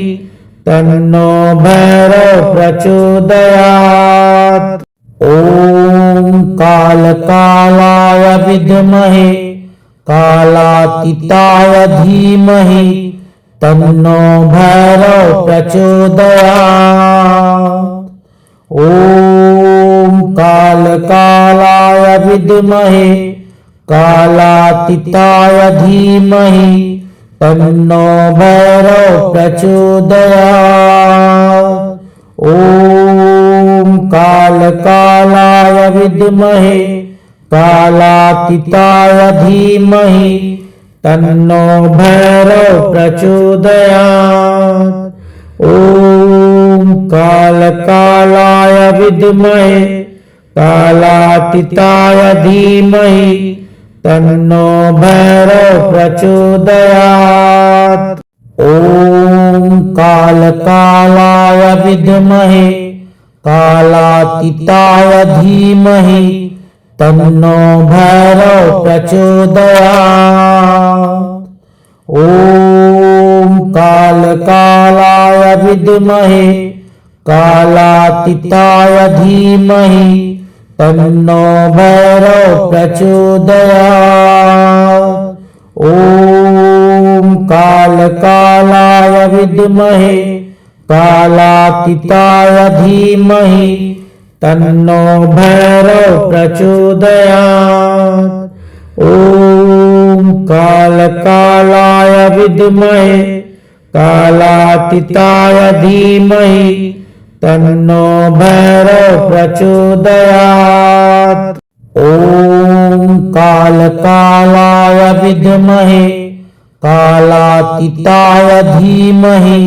तन्नो भैरव प्रचोदयात्। ओम कालकालाय विद्महे कालातीताय धीमहि तन्नो भैरव प्रचोदयात्। ओम कालकालाय विद्महे कालातीताय धीमहि तन्नो भैरव प्रचोदयात्। ओम कालकालाय विद्महे कालातीताय धीमहि तन्नो भैरव प्रचोदयात्। ओम कालकालाय विद्महे कालातीताय धीमहि तन्नो भैरव प्रचोदयात्। ओम कालकालाय विद्महे कालातीताय धीमहि तन्नो भैरव प्रचोदयात्। ओम कालकालाय विद्महे कालातीताय धीमहि तन्नो भैरव प्रचोदयात्। ओम कालकालाय विद्महे कालातीताय धीमहि तन्नो भैरव प्रचोदयात्। ओम कालकालाय विद्महे कालातीताय धीमहि तन्नो भैरव प्रचोदयात्। ओम कालकालाय विद्महे कालातीताय धीमहि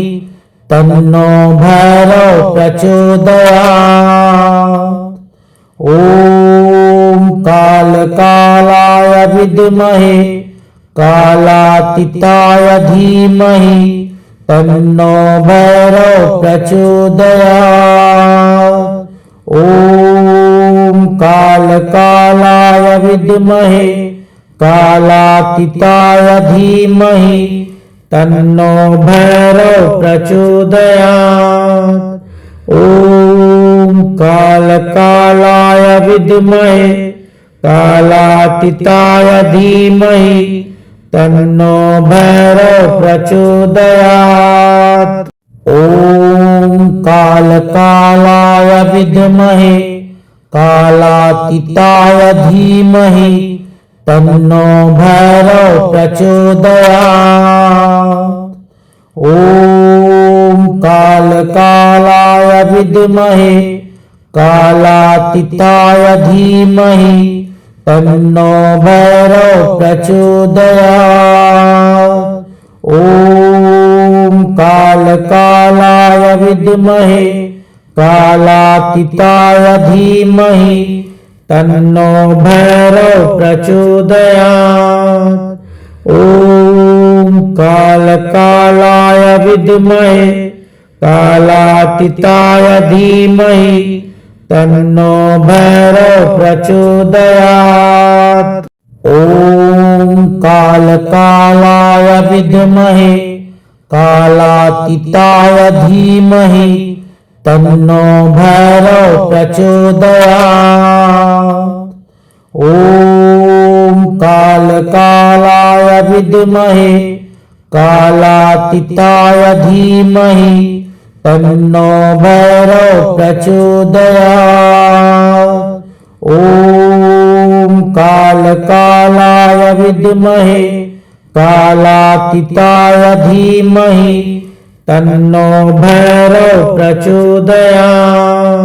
तन्नो भैरव प्रचोदयात्। ओम कालकालाय विद्महे कालातीताय धीमहि तन्नो भैरव प्रचोदयात्। ओम कालकालाय विद्महे कालातीताय धीमहि तन्नो भैरव प्रचोदयात्। ओम कालकालाय विद्महे कालातीताय धीमहि तन्नो भैरव प्रचोदयात्। ओम कालकालाय विद्महे कालातीताय धीमहि तन्नो भैरव प्रचोदयात्। ओम कालकालाय विद्महे कालातीताय धीमहि तन्नो भैरव प्रचोदयात्। ओम कालकालाय विद्महे कालातीताय धीमहि तन्नो भैरव प्रचोदयात्। ओम कालकालाय विद्महे कालातीताय धीमहि तन्नो भैरव प्रचोदयात्। ओम कालकालाय विद्महे कालातीताय धीमहि तन्नो भैरव प्रचोदयात्। ओम कालकालाय विद्महे कालातीताय धीमहि तन्नो भैरव प्रचोदयात्। ओम कालकालाय विद्महे कालातीताय धीमहि तन्नो भैरव प्रचोदयात्।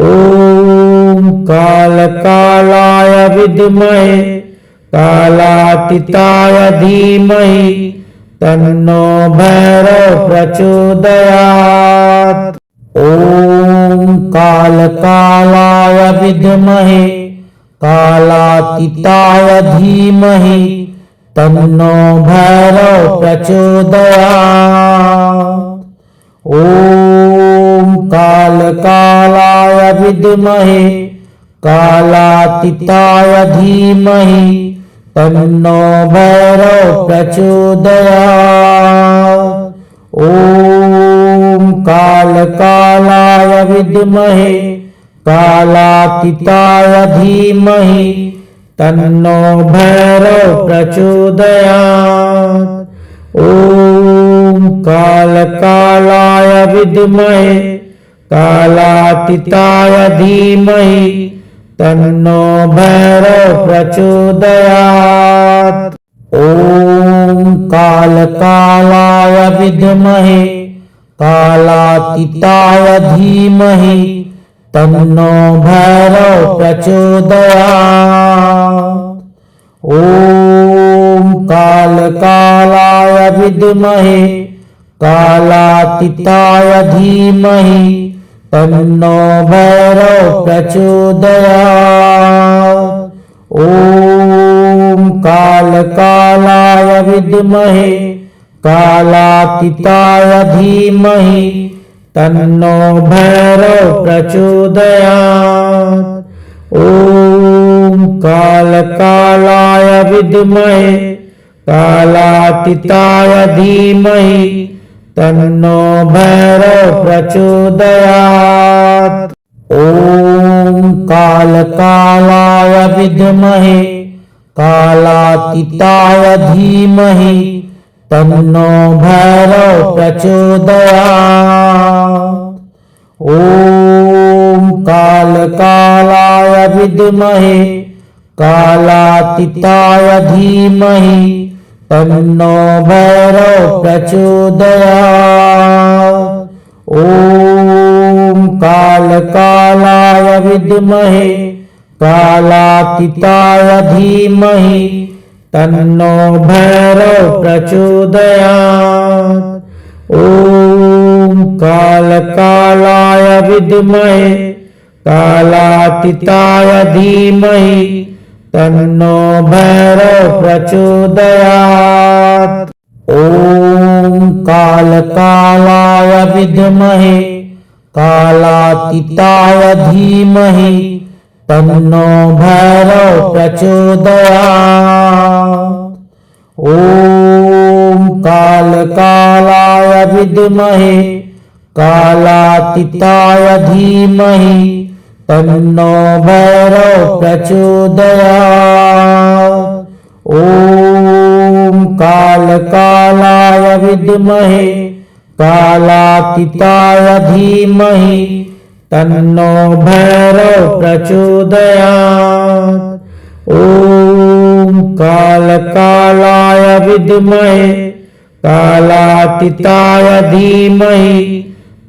ओम कालकालाय विद्महे कालातीताय धीमहि तन्नो भैरव प्रचोदयात्। ओम कालकालाय विद्महे कालातीताय धीमहि तन्नो भैरव प्रचोदयात्। ओम कालकालाय विद्महे कालातीताय धीमहि तन्नो भैरव प्रचोदयात्। ओम कालकालाय विद्महे कालातीताय धीमहि तन्नो भैरव प्रचोदयात्। ओम कालकालाय विद्महे कालातीताय धीमहि तन्नो भैरव प्रचोदयात्। ओम कालकालाय विद्महे कालातीताय धीमहि तन्नो भैरव प्रचोदयात्। ओम कालकालाय विद्महे कालातीताय धीमहि तन्नो भैरव प्रचोदयात्। ओम कालकालाय विद्महे कालातीताय धीमहि तन्नो भैरव प्रचोदयात्। ओम कालकालाय विद्महे कालातीताय धीमहि तन्नो भैरव प्रचोदयात्। ओम कालकालाय विद्महे कालातीताय धीमहि तन्नो भैरव प्रचोदयात्। ओम कालकालाय विद्महे कालातीताय धीमहि तन्नो भैरव प्रचोदयात्। ओम कालकालाय विद्महे कालातीताय धीमहि तन्नो भैरव प्रचोदयात्। ओम कालकालाय विद्महे कालातीताय धीमहि तन्नो भैरव प्रचोदयात्। ओम कालकालाय विद्महे कालातीताय धीमहि तन्नो भैरव प्रचोदयात्। ओम कालकालाय विद्महे कालातीताय धीमहि तन्नो भैरव प्रचोदयात्। ओम कालकालाय विद्महे कालातीताय धीमहि तन्नो भैरव प्रचोदयात्। ॐ कालकालाय विद्महे कालातीताय धीमहि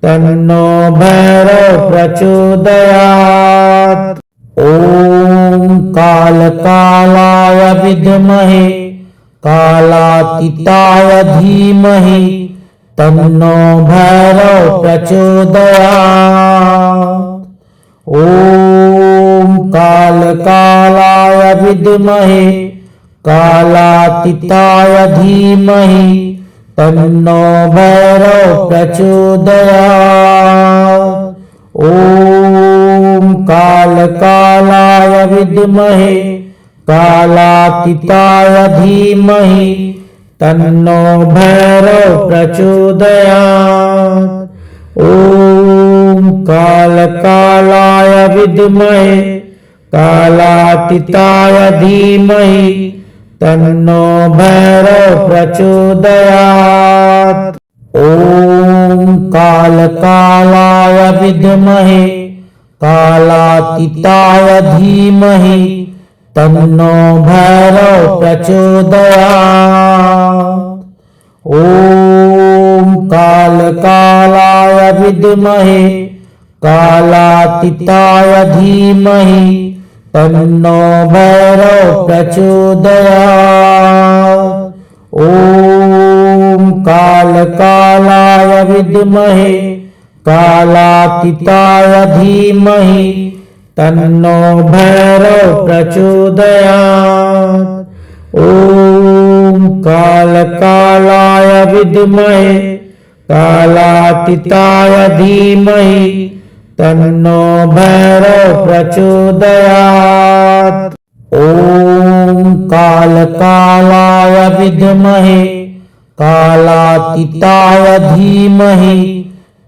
तन्नो भैरव प्रचोदयात्। ॐ कालकालाय विद्महे कालातीताय धीमहि तन्नो भैरव प्रचोदयात्। ॐ कालकालाय विद्महे कालातीताय धीमहि तन्नो भैरव प्रचोदयात्। ॐ कालकालाय विद्महे कालातीताय धीमहि तन्नो भैरव प्रचोदयात्। ॐ कालकालाय विद्महे कालातीताय धीमहि तन्नो भैरव प्रचोदयात्। ॐ कालकालाय विद्महे कालातीताय धीमहि तन्नो भैरव प्रचोदयात्। ॐ कालकालाय विद्महे कालातीताय धीमहि तन्नो भैरव प्रचोदयात्। ॐ कालकालाय विद्महे कालातीताय धीमहि तन्नो भैरव प्रचोदयात्। ॐ कालकालाय विद्महे कालातीताय धीमहि तन्नो भैरव प्रचोदयात्। ॐ कालकालाय विद्महे कालातीताय धीमहि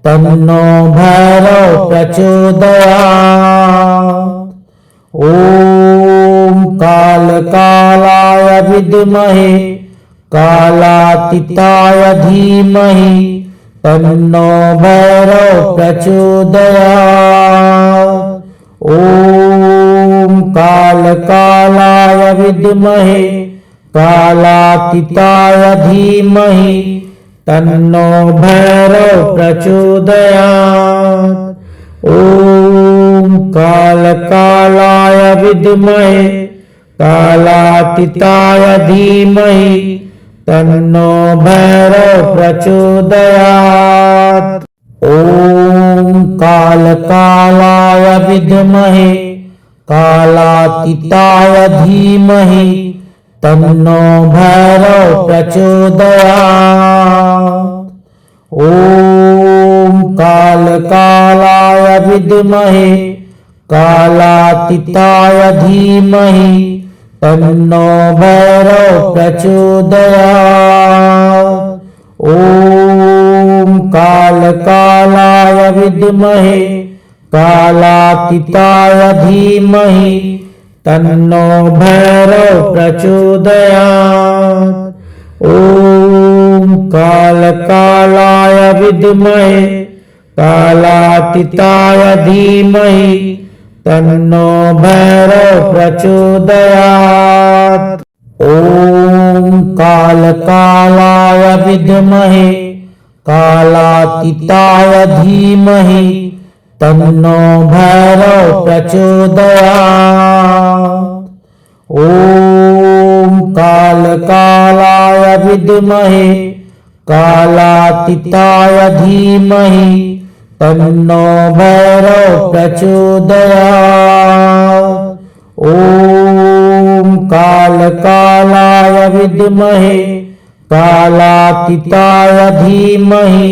तन्नो भैरव प्रचोदयात्। ॐ कालकालाय विद्महे कालातीताय धीमहि तन्नो भैरव प्रचोदयात्। ॐ कालकालाय विद्महे कालातीताय धीमहि तन्नो भैरव प्रचोदयात्। ॐ कालकालाय विद्महे कालातीताय धीमहि तन्नो भैरव प्रचोदयात्। ॐ कालकालाय विद्महे कालातीताय धीमहि तन्नो भैरव प्रचोदयात्। ॐ कालकालाय विद्महे कालातीताय धीमहि तन्नो भैरव प्रचोदयात्। ॐ कालकालाय विद्महे कालातीताय धीमहि तन्नो भैरव प्रचोदयात्। ॐ कालकालाय विद्महे कालातीताय धीमहि तन्नो भैरव प्रचोदयात्। ॐ कालकालाय विद्महे कालातीताय धीमहि तन्नो भैरव प्रचोदयात्। ॐ कालकालाय विद्महे कालातीताय धीमहि तन्नो भैरव प्रचोदयात्। ॐ कालकालाय विद्महे कालातीताय धीमहि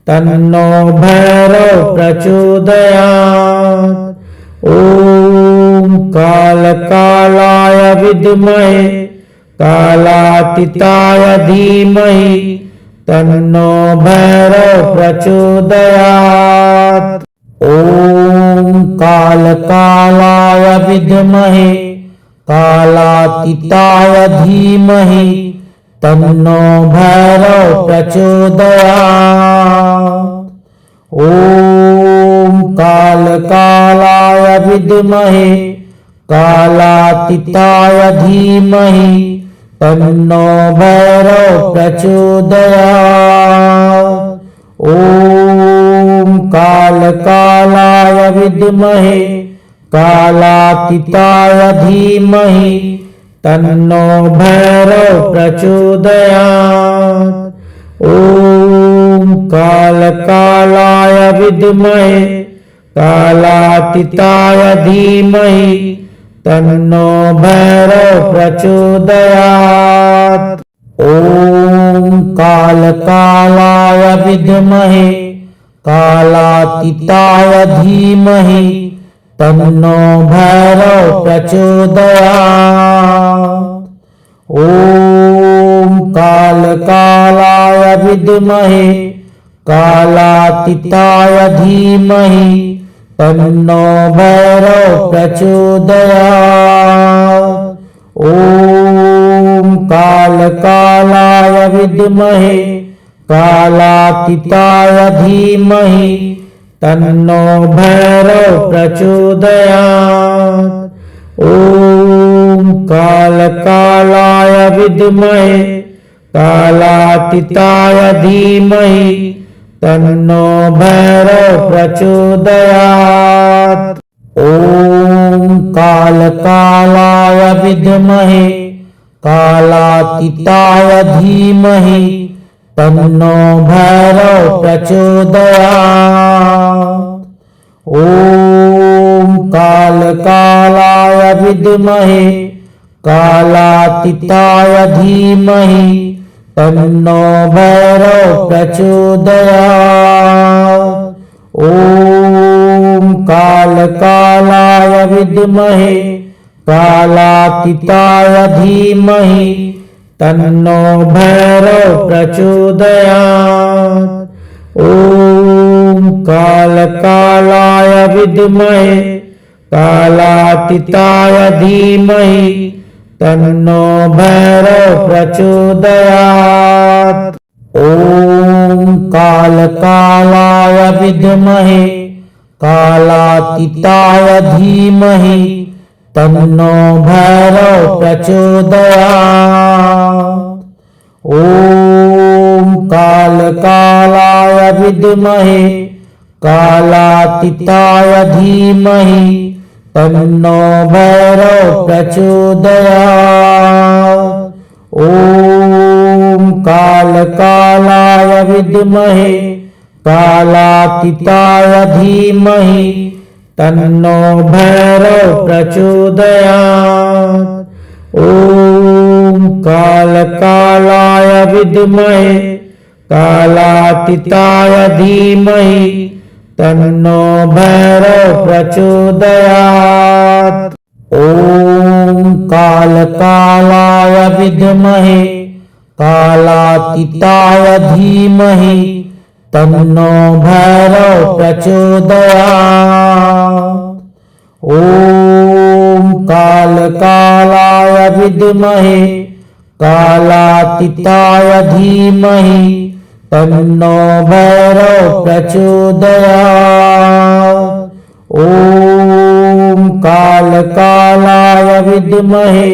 तन्नो भैरव प्रचोदयात्। ॐ कालकालाय विद्महे कालातीताय धीमहि तन्नो भैरव प्रचोदयात्। ॐ कालकालाय विद्महे कालातीताय धीमहि तन्नो भैरव प्रचोदयात्। ओम कालकालाय विद्महे कालातीताय धीमहि तन्नो भैरव प्रचोदयात्। ओम कालकालाय विद्महे कालातीताय धीमहि तन्नो भैरव प्रचोदयात्। ओम कालकालाय विद्महे कालातीताय धीमहि तन्नो भैरव प्रचोदयात्। ओम कालकालाय विद्महे कालातीताय धीमहि तन्नो भैरव प्रचोदयात्। ओम कालकालाय विद्महे कालातीताय धीमहि तन्नो भैरव प्रचोदयात्। ओम कालकालाय विद्महे कालातीताय धीमहि तन्नो भैरव प्रचोदयात्। ओम कालकालाय विद्महे कालातीताय धीमहि तन्नो भैरव प्रचोदयात्। ओम कालकालाय विद्महे कालातीताय धीमहि तन्नो भैरव प्रचोदयात्। ओम कालकालाय विद्महे कालातीताय धीमहि तन्नो भैरव प्रचोदयात्। ओम कालकालाय विद्महे कालातीताय धीमहि तन्नो भैरव प्रचोदयात्। ओम कालकालाय विद्महे कालातीताय धीमहि तन्नो भैरव प्रचोदयात्। ओम कालकालाय विद्महे कालातीताय धीमहि तन्नो भैरव प्रचोदयात्। ओम कालकालाय विद्महे कालातीताय धीमहि तन्नो भैरव प्रचोदयात्। ओम कालकालाय विद्महे कालातीताय धीमहि तन्नो भैरव प्रचोदयात्। ओम कालकालाय विद्महे कालातीताय धीमहि तन्नो भैरव प्रचोदयात्। ओम कालकालाय विद्महे कालातीताय धीमहि तन्नो भैरव प्रचोदयात्। ओम कालकालाय विद्महे कालातीताय धीमहि तन्नो भैरव प्रचोदयात्। ओम कालकालाय विद्महे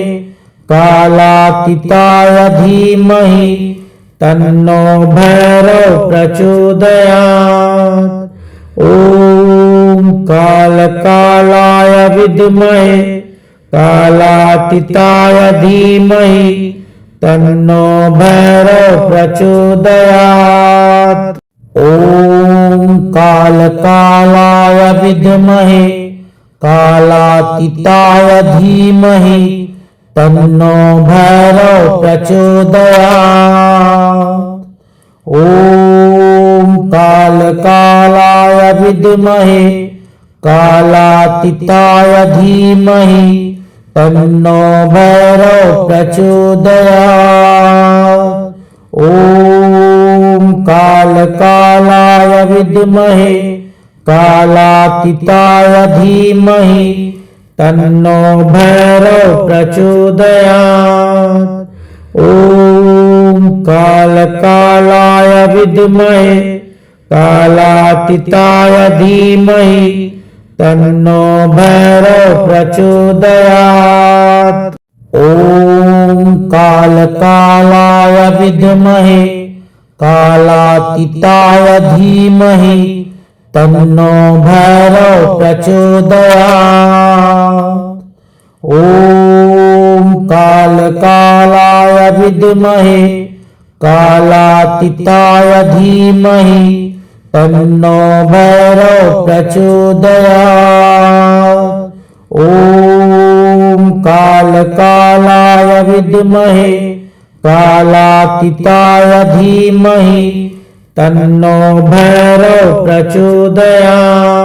कालातीताय धीमहि तन्नो भैरव प्रचोदयात्। ओम कालकालाय विद्महे कालातीताय धीमहि तन्नो भैरव प्रचोदयात्। ओम कालकालाय विद्महे कालातीताय धीमहि तन्नो भैरव प्रचोदयात्। ओम कालकालाय विद्महे कालातीताय धीमहि तन्नो भैरव प्रचोदयात्। ओम कालकालाय विद्महे कालातीताय धीमहि तन्नो भैरव प्रचोदयात्। ओम कालकालाय विद्महे कालातीताय धीमहि तन्नो भैरव प्रचोदयात्। ओम कालकालाय विद्महे कालातीताय धीमहि तन्नो भैरव प्रचोदयात्। ओम कालकालाय विद्महे कालातीताय धीमहि तन्नो भैरव प्रचोदयात्। ओम कालकालाय विद्महे कालातीताय धीमहि तन्नो भैरव प्रचोदयात्।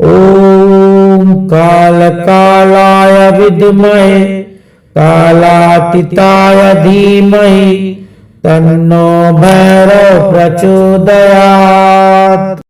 ओम कालकालाय विद्महे कालातीताय धीमहि तन्नो भैरव प्रचोदयात्।